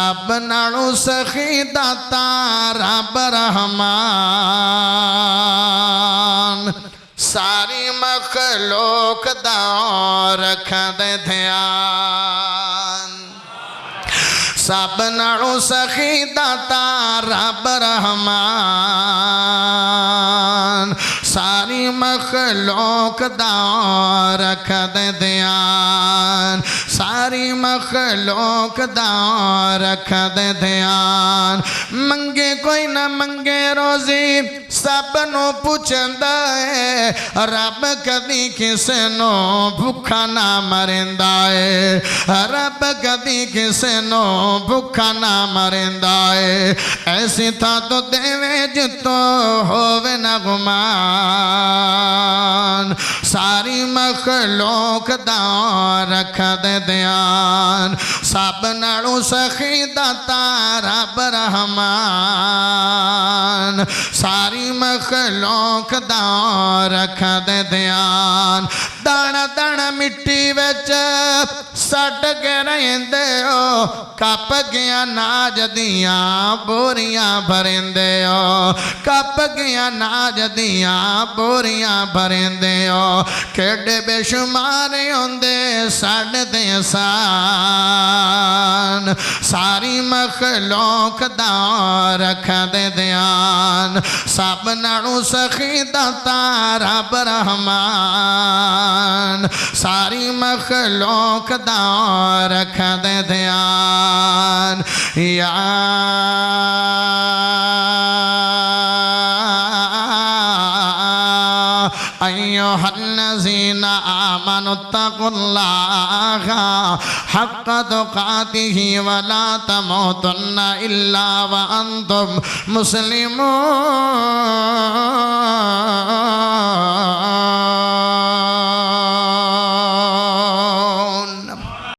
सब नालों सखी दाता रब रहमान सारी मखलूक दा रखदे ध्यान सब नालों सखी दाता रब रहमान सारी मखलूक दा रखदे ध्यान सारी मखलूक दा रखदे ध्यान मंगे कोई न मंगे रोजी सब नू पुछंदा है रब कदी किसे नो भुखा ना मरिंदा है रब कदी किसे नो भुखा ना मरिंदा है ऐसी था तो देवे जितो होवे न गुमान सारी मखलूक दा रखदे ध्यान सब नालों सखी दाता रब रहमान सारी मखलूक दा रखदे ध्यान दाना दाना मिट्टी विच सट के रहिंदे हो कप गया नाज दियां बोरियां भरिंदे हो कप गया नाज दियां बोरियां भरिंदे हो केडे बेशुमार होंदे साडे सान सारी मखलूक दा रखदे ध्यान सब नालों सखी दाता रब रहमान सारी मखलूक दा रखदे ध्यान या अय्युहल्लज़ीना आमनुत्तकुल्लाहा हक्का तुक़ातिही वला तमूतुन्ना इल्ला व अंतुम मुस्लिमून